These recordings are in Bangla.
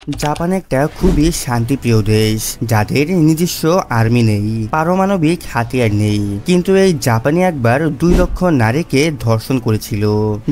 জাপান একটা খুবই শান্তিপ্রিয় দেশ, যাদের নিজস্ব আর্মি নেই, পারমাণবিক হাতিয়ার নেই। কিন্তু এই জাপানি একবার 2 লক্ষ নারীকে ধর্ষণ করেছিল,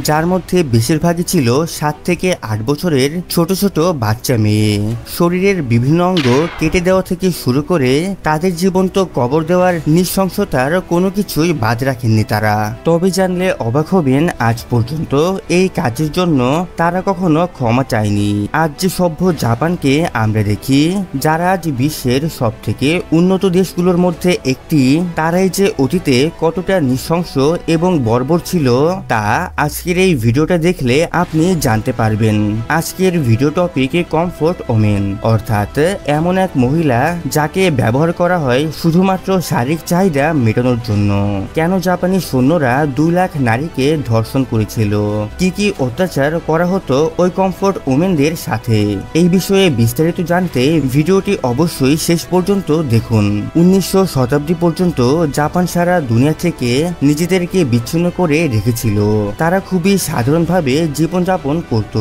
যার মধ্যে বেশিরভাগই ছিল 7 থেকে 8 বছরের ছোট ছোট বাচ্চা মেয়ে। শরীরের বিভিন্ন অঙ্গ কেটে দেওয়া থেকে শুরু করে তাদের জীবন্ত কবর দেওয়ার নৃশংসতার কোনো কিছুই বাদ রাখেননি তারা। তবে জানলে অবাক হবেন, আজ পর্যন্ত এই কাজের জন্য তারা কখনো ক্ষমা চায়নি। আজ যে সভ্য জাপানকে আমরা দেখি, যারা আজ বিশ্বের সব থেকে উন্নত দেশগুলোর মধ্যে একটি, তারাই যে অতীতে কতটা নৃশংস এবং বর্বর ছিল তা আজকের এই ভিডিওটা দেখলে আপনি জানতে পারবেন। আজকের ভিডিও টপিক কমফোর্ট ওমেন, অর্থাৎ এমন এক মহিলা যাকে ব্যবহার করা হয় শুধুমাত্র শারীরিক চাহিদা মেটানোর জন্য। কেন জাপানি সৈন্যরা 2 লাখ নারীকে ধর্ষণ করেছিল, কি কি অত্যাচার করা হতো ওই কমফোর্ট ওমেনদের সাথে, এই বিষয়ে বিস্তারিত জানতে ভিডিওটি অবশ্যই শেষ পর্যন্ত দেখুন। 1900 শতাব্দী পর্যন্ত জাপান সারা দুনিয়া থেকে নিজেদেরকে বিচ্ছিন্ন করে রেখেছিল। তারা খুবই সাধারণভাবে জীবনযাপন করত,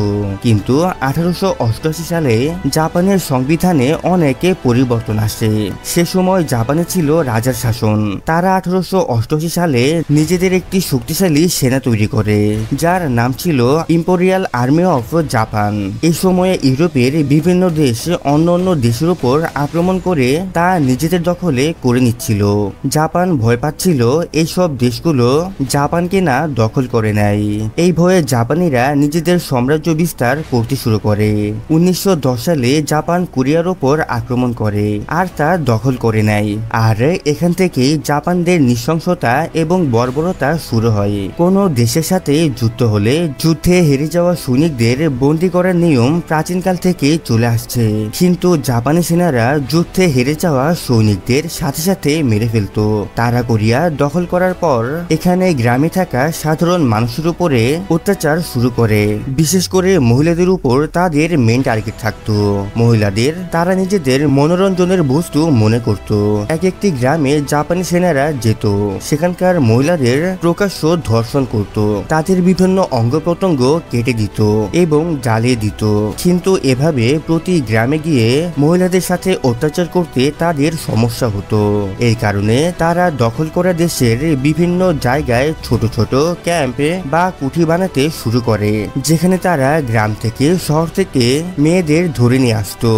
কিন্তু 1888 সালে জাপানের সংবিধানে অনেকে পরিবর্তন আসে। সে সময় জাপানে ছিল রাজার শাসন। তারা 1888 সালে নিজেদের একটি শক্তিশালী সেনা তৈরি করে, যার নাম ছিল ইম্পেরিয়াল আর্মি অফ জাপান। এই সময়ে ইউরোপের বিভিন্ন দেশ অন্য অন্য দেশের উপর আক্রমণ করে তা নিজেদের দখলে করে নিচ্ছিল। জাপান ভয় পাচ্ছিল এইসব দেশগুলো জাপানকে না দখল করে নেয়। এই ভয়ে জাপানিরা নিজেদের সাম্রাজ্য বিস্তার করতে শুরু করে। 1910 সালে জাপান কোরিয়ার উপর আক্রমণ করে আর তা দখল করে নেয়। আর এখান থেকেই জাপানদের নৃশংসতা এবং বর্বরতা শুরু হয়। কোনো দেশের সাথে যুদ্ধ হলে যুদ্ধে হেরে যাওয়া সৈনিকদের বন্দী করার নিয়ম প্রাচীনকাল থেকে চলে আসছে, কিন্তু জাপানি সেনারা যুদ্ধে হেরে যাওয়া সৈনিকদের সাথে সাথে মেরে ফেলতো। তারা কোরিয়া দখল করার পর এখানে গ্রামে থাকা সাধারণ মানুষের উপরে অত্যাচার শুরু করে। বিশেষ করে মহিলাদের উপর তাদের মেন টার্গেট থাকতো। মহিলাদের তারা নিজেদের মনোরঞ্জনের বস্তু মনে করত। এক একটি গ্রামে জাপানি সেনারা যেত, সেখানকার মহিলাদের প্রকাশ্য ধর্ষণ করত, তাদের বিভিন্ন অঙ্গ প্রত্যঙ্গ কেটে দিত এবং জ্বালিয়ে দিত। কিন্তু এভাবে প্রতি গ্রামে গিয়ে মহিলাদের সাথে অত্যাচার করতে তাদের সমস্যা হতো। এই কারণে তারা দখল করা দেশের বিভিন্ন জায়গায় ছোট ছোট ক্যাম্পে বা কুঠি বানাতে শুরু করে, যেখানে তারা গ্রাম থেকে শহর থেকে মেয়েদের ধরে নিয়ে আসতো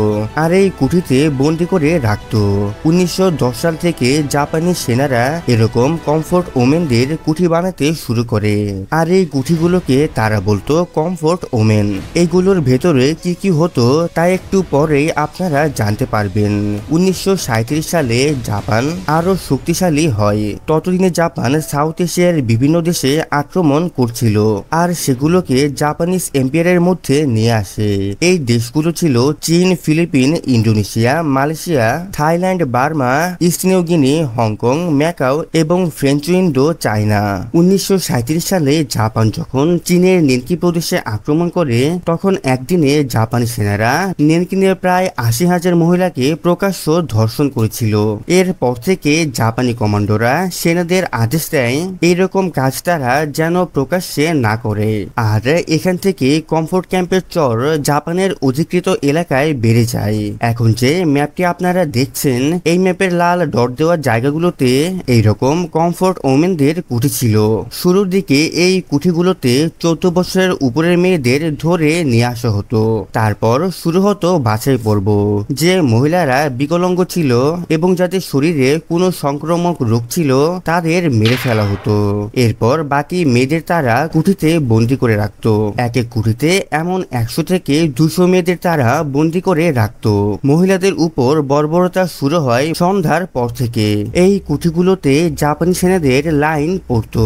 আর এই কুঠিতে বন্দি করে রাখতো। 1910 সাল থেকে জাপানি সেনারা এরকম কমফোর্ট ওমেনদের কুঠি বানাতে শুরু করে, আর এই কুঠিগুলোকে তারা বলতো কমফোর্ট ওমেন। এইগুলোর ভেতরে কি কি হতো তা একটু পরেই আপনারা জানতে পারবেন। 1937 সালে জাপান আরো শক্তিশালী হয়। ততদিনে জাপান সাউথ এশিয়ার বিভিন্ন দেশে আক্রমণ করছিল আর সেগুলোকে জাপানিজ এম্পায়ারের মধ্যে নিয়ে আসে। এই দেশগুলো ছিল চীন, Philippine, Indonesia, Malaysia, Thailand, Burma, East New Guinea, Hong Kong, Macau এবং ফ্রেঞ্চ ইন্দো চায়না। 1937 সালে জাপান যখন চীনের নেনকি প্রদেশে আক্রমণ করে, তখন একদিনে জাপানি সেনারা নেনকিনের প্রায় 80,000 মহিলাকে প্রকাশ্য ধর্ষণ করেছিল। এরপর থেকে জাপানি কমান্ডোরা সেনাদের আদেশ দেয় এইরকম কাজ তারা যেন প্রকাশ্যে না করে। আর এখান থেকে কমফোর্ট ক্যাম্পের চর জাপানের অধিকৃত এলাকায় বেড়ে যায়। এখন যে ম্যাপটি আপনারা দেখছেন, এই ম্যাপের লাল ডট দেওয়া জায়গাগুলোতে এইরকম কমফোর্ট ওমেনদের কুঠি ছিল। শুরুর দিকে এই কুঠিগুলোতে 14 বছরের উপরের মেয়েদের ধরে নিয়ে আসা হতো। তারপর শুরু হতো বাছাই পর্ব। যে মহিলারা বিকলাঙ্গ ছিল এবং যাদের শরীরে কোনো সংক্রামক রোগ ছিল তাদের মেরে ফেলা হতো। এরপর বাকি মেয়েদের তারা কুঠিতে বন্দি করে রাখতো। এক এক কুঠিতে এমন 100 থেকে 200 মেয়েদের তারা বন্দি করে রাখতো। মহিলাদের উপর বর্বরতা শুরু হয় সন্ধ্যার পর থেকে। এই কুঠিগুলোতে জাপানি সেনাদের লাইন পড়তো।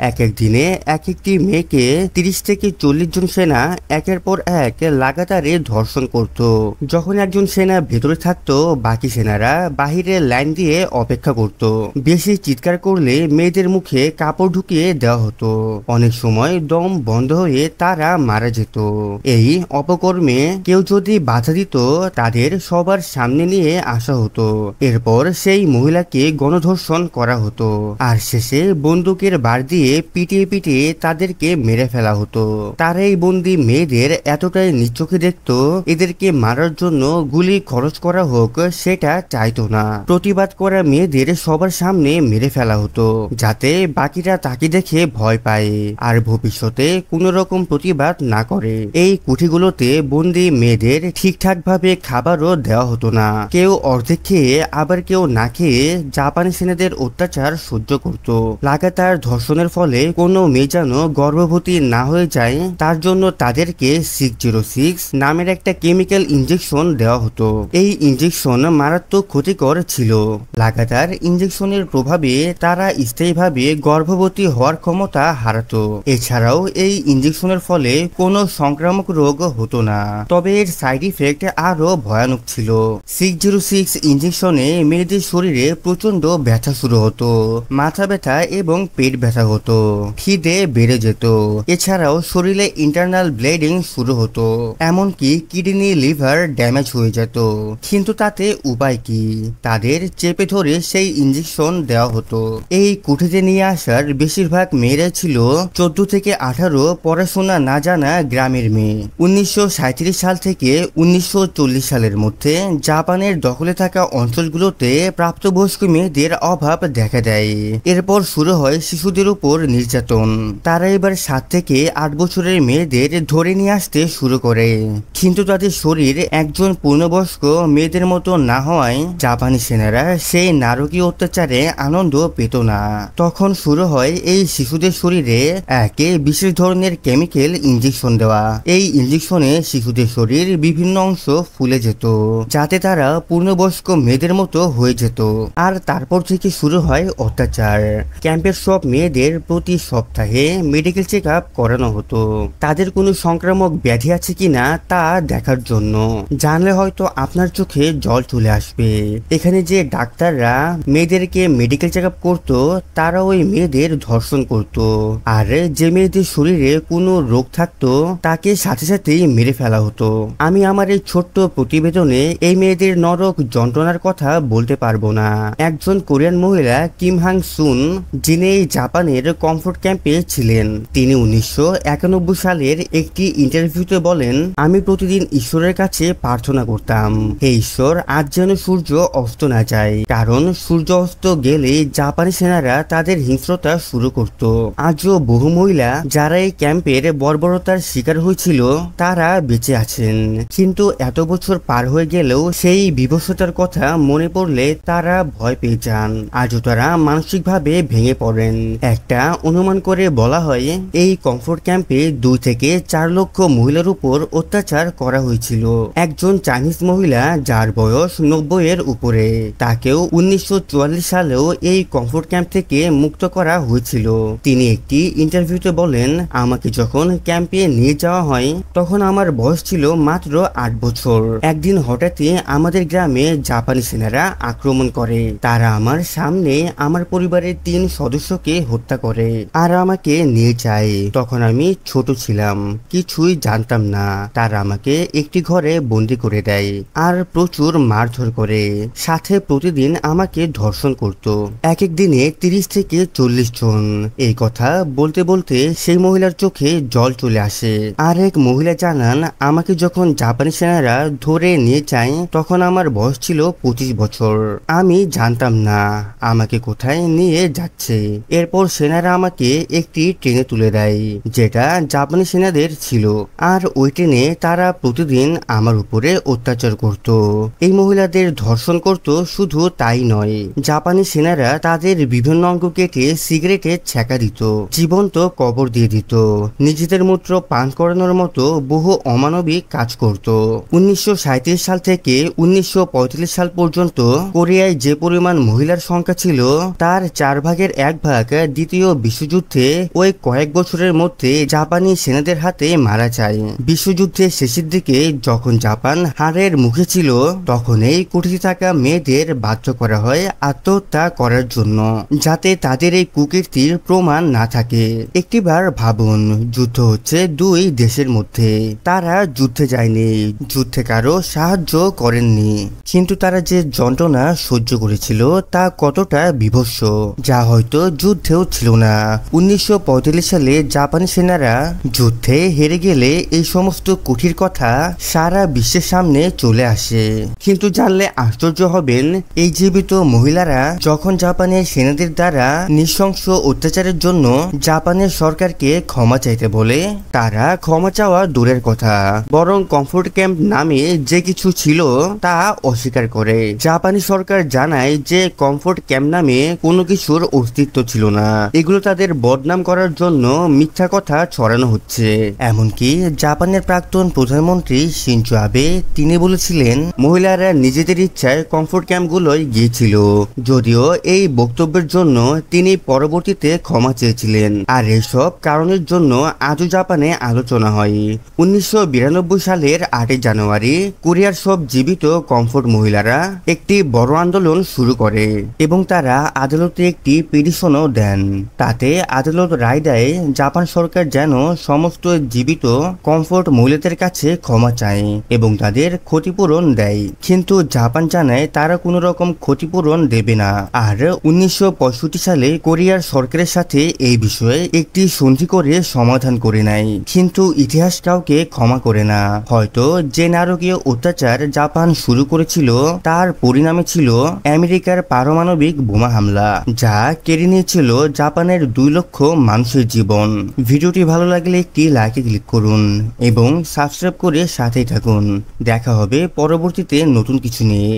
এক এক দিনে এক একটি মেয়েকে 30 থেকে 40 জন সেনা একের পর এক লাগাতারে ধর্ষণ করত। যখন একজন সেনা ভেতরে থাকতো, বাকি সেনারা বাহিরে লাইন দিয়ে অপেক্ষা করত। বেশি চিৎকার করলে মেয়েদের মুখে কাপড় ঢুকিয়ে দেওয়া হতো। অনেক সময় দম বন্ধ হয়ে তারা মারা যেত। এই অপকর্মে কেউ যদি বাধা দিত, তাদের সবার সামনে নিয়ে আসা হতো। এরপর সেই মহিলাকে গণধর্ষণ করা হতো আর শেষে বন্দুকের বার দিয়ে পিটিয়ে পিটিয়ে তাদেরকে মেরে ফেলা হতো। তারা এই বন্দি মেয়েদের এতটাই নিচোখে দেখতো এদেরকে মারার জন্য গুলি খরচ করা হোক সেটা চাইতো না। প্রতিবাদ করা মেয়েদের সবার সামনে মেরে ফেলা হতো যাতে বাকিরা তাকে দেখে ভয় পায় আর ভবিষ্যতে কোনো রকম প্রতিবাদ না করে। এই কুঠিগুলোতে বন্দি মেয়েদের ঠিকঠাক ভাবে খাবারও দেওয়া হতো না। কেউ অর্ধেক খেয়ে আবার কেউ না খেয়ে জাপানি সেনাদের অত্যাচার সহ্য করত। লাগাতার ধর্ষণের ফলে কোনো মেয়ে যেন গর্ভবতী না হয়ে যায় তার জন্য তাদেরকে 606 নামের একটা কেমিক্যাল ইনজেকশন দেওয়া হতো। এই ইনজেকশন মারাত্মক ক্ষতিকর ছিল। লাগাতার ইনজেকশনের প্রভাবে তারা স্থায়ীভাবে গর্ভবতী হওয়ার ক্ষমতা হারাতো। এছাড়াও এই ইনজেকশনের ফলে কোনো সংক্রামক রোগ হতো না, তবে এর সাইড ইফেক্ট আরো ভয়ানক ছিল। 606 ইনজেকশনে মেয়েদের শরীরে প্রচন্ড ব্যথা শুরু হতো, মাথা ব্যথা এবং পেট ব্যথা হতো, খিদে বেড়ে যেত। এছাড়াও শরীরে ইন্টারনাল ব্লিডিং শুরু হতো, এমনকি কিডনি লিভার ড্যামেজ হয়ে যেত। কিন্তু তাতে উপায় কি? তাদের চেপে ধরে সেই ইনজেকশন দেওয়া হতো। এই কুঠিতে নিয়ে আসার বেশিরভাগ মেয়েরা ছিল 14 থেকে 18 পড়াশোনা না জানা গ্রামের মেয়ে। 1937 সাল থেকে 1940 সালের মধ্যে জাপানের দখলে থাকা অঞ্চলগুলোতে প্রাপ্তবয়স্ক মেয়েদের অভাব দেখা দেয়। এরপর শুরু হয় শিশুদের উপর নির্যাতন। তারা এবার 7 থেকে 8 বছরের মেয়েদের ধরে নিয়ে আসতে শুরু করে, কিন্তু তাদের শরীর একজন পূর্ণবয়স্ক মেয়েদের মতো না হওয়ায় জাপানি সেনারা সেই নারকীয় অত্যাচারে আনন্দ পেত না। তখন শুরু হয় এই শিশুদের শরীরে একে বিশেষ ধরনের কেমিক্যাল ইনজেকশন দেওয়া। এই ইনজেকশনে শিশুদের শরীর বিভিন্ন অংশ ফুলে যেত যাতে তারা পূর্ণবয়স্ক মেয়েদের মতো হয়ে যেত। আর তারপর থেকে শুরু হয় অত্যাচার। ক্যাম্পের সব মেয়েদের প্রতি সপ্তাহে মেডিকেল চেক আপ করানো হতো, তাদের কোনো সংক্রামক ব্যাধি আছে কিনা তা দেখার জন্য। জানলে হয়তো আপনার চোখে জল চলে আসবে। এখানে যে ডাক্তাররা মেয়েদেরকে মেডিকেল চেক আপ করতো তারা ওই মেয়েদের ধর্ষণ করত, আর যে মেয়েদের শরীরে কোনো রোগ থাকতো তাকে সাথে সাথেই মেরে ফেলা হতো। আমি আমার এই ছোট্ট প্রতিবেদনে এই মেয়েদের নরক যন্ত্রণার কথা বলতে পারবো না। একজন কোরিয়ান মহিলা কিম হাং সুন, যিনি জাপানের কমফোর্ট ক্যাম্পে ছিলেন, তিনি 1991 সালের একটি ইন্টারভিউতে বলেন, আমি প্রতিদিন ঈশ্বরের কাছে প্রার্থনা করতাম, হে ঈশ্বর, আজ যেন সূর্য অস্ত না যায়, কারণ সূর্য অস্ত গেলে জাপানি সেনারা তাদের হিংস্রতা শুরু করত। আজও বহু মহিলা যারা এই ক্যাম্পের বর্বরতার শিকার হয়েছিল তারা বেঁচে আছেন, কিন্তু এত বছর পার হয়ে গেলেও সেই বিভৎসতার কথা মনে পড়লে তারা ভয় পেয়ে যান। আজও তারা মানসিকভাবে ভেঙে পড়েন। একটা অনুমান করে বলা হয় এই কমফোর্ট ক্যাম্পে 2 থেকে 4 লক্ষ মহিলার উপর অত্যাচার করা হয়েছিল। একজন চাইনিজ মহিলা যার বয়স 90 এর উপরে, তাকেও 1944 সালেও এই কমফোর্ট ক্যাম্প থেকে মুক্ত করা হয়েছিল। তিনি একটি ইন্টারভিউতে বলেন, আমাকে যখন ক্যাম্পে নিয়ে যাওয়া হয় তখন আমার বয়স ছিল মাত্র 8 বছর। একদিন হঠাৎই আমাদের গ্রামে জাপানি সেনারা আক্রমণ করে। তারা আমার সামনে আমার পরিবারের 3 সদস্যকে হত্যা করে আর আমাকে নিয়ে যায়। তখন আমি ছোট ছিলাম, কিছুই জানতাম না। তারা আমাকে একটি ঘরে বন্দি করে দেয় আর প্রচুর মারধর করে, সাথে প্রতিদিন আমাকে ধর্ষণ করত। এক এক দিনে 30 থেকে 40 জন। এই কথা বলতে বলতে সেই মহিলার চোখে জল চলে আসে। আর এক মহিলা জানান, আমাকে যখন জাপানি সেনারা ধরে নিয়ে যায় তখন আমার বয়স ছিল 25 বছর। আমি জানতাম না আমাকে কোথায় নিয়ে যাচ্ছে। এরপর সেনারা আমাকে একটি ট্রেনে তুলে দেয় যেটা জাপানি সেনাদের ছিল, আর ওই ট্রেনে তারা প্রতিদিন আমার উপরে অত্যাচার করত। এই মহিলাদের ধর্ষণ করত, শুধু তাই নয়, জাপানি সেনারা তাদের বিভিন্ন অঙ্গ কেটে সিগারেটে ছ্যাঁকা দিত, জীবন্ত কবর দিয়ে দিত, নিজেদের মূত্র পান করানোর মতো বহু অমানবিক কাজ করত। 1937 সাল থেকে 1945 সাল পর্যন্ত কোরিয়ায় যে পরিমাণ মহিলার সংখ্যা ছিল তার 4 ভাগের 1 ভাগ দ্বিতীয় বিশ্বযুদ্ধে ওই কয়েক বছরের মধ্যে জাপানি সেনাদের হাতে মারা যায়। বিশ্বযুদ্ধের শেষের দিকে যখন জাপান হারের মুখে ছিল তখন এই কুঠিতে থাকা মেয়েদের বাধ্য করা হয় আত্মহত্যা করার জন্য, যাতে তাদের এই কুকীর্তির প্রমাণ না থাকে। একটিবার ভাবুন, যুদ্ধ হচ্ছে 2 দেশের মধ্যে, তারা যুদ্ধে যায়নি, যুদ্ধে কারো সাহায্য করেননি, কিন্তু তারা যে যন্ত্রণা সহ্য করেছিল তা কতটা বিভৎস, যা হয়তো যুদ্ধেও ছিল না। 1945 সালে জাপানি সেনারা যুদ্ধে হেরে গেলে এই সমস্ত কুঠির কথা কথা সারা বিশ্বের সামনে চলে আসে। কিন্তু জানলে আশ্চর্য হবেন, এই জীবিত মহিলারা যখন জাপানের সেনাদের দ্বারা নৃশংস অত্যাচারের জন্য জাপানের সরকারকে ক্ষমা চাইতে বলে, তারা ক্ষমা চাওয়া দূরের কথা, বরং কমফোর্ট ক্যাম্প নামে যে কিছু ছিল তা অস্বীকার করে। জাপানি সরকার জানায় যে কমফোর্ট ক্যাম্প নামে কোনো কিছুর অস্তিত্ব ছিল না, এগুলো তাদের বদনাম করার জন্য মিথ্যা কথা ছড়ানো হচ্ছে। এমনকি জাপানের প্রাক্তন প্রধানমন্ত্রী শিনজো আবে তিনি বলেছিলেন মহিলারা নিজেদের ইচ্ছায় কমফোর্ট ক্যাম্পগুলোয় গিয়েছিল, যদিও এই বক্তব্যের জন্য তিনি পরবর্তীতে ক্ষমা চেয়েছিলেন। আর এসব কারণের জন্য আজও জাপানে আলোচনা হয়। 1992 সালের 8 জানুয়ারি কোরিয়ার সব জীবিত কমফোর্ট মহিলারা একটি বড় আন্দোলন শুরু করে এবং তারা আদালতে একটি পিটিশনও দেন। তাতে আদালত রায় দেয় জাপান সরকার যেন সমস্ত জীবিত কমফোর্ট মহিলাদের কাছে ক্ষমা চায় এবং তাদের ক্ষতিপূরণ দেয়। কিন্তু জাপান জানায় তারা কোনো রকম ক্ষতিপূরণ দেবে না। আর 1965 সালে কোরিয়ার সরকারের সাথে এই বিষয়ে একটি সন্ধি করে সমাধান করে নেয়। কিন্তু ইতিহাস কাউকে ক্ষমা করে না। হয়তো যে নারকীয় অত্যাচার জাপান শুরু করেছিল তার পরিণামে ছিল আমেরিকার পারমাণবিক বোমা হামলা, যা কেড়ে নিয়েছিল জাপানের 2 লক্ষ মানুষের জীবন। ভিডিওটি ভালো লাগলে একটি লাইকে ক্লিক করুন এবং সাবস্ক্রাইব করে সাথেই থাকুন। দেখা হবে পরবর্তীতে নতুন কিছু নিয়ে।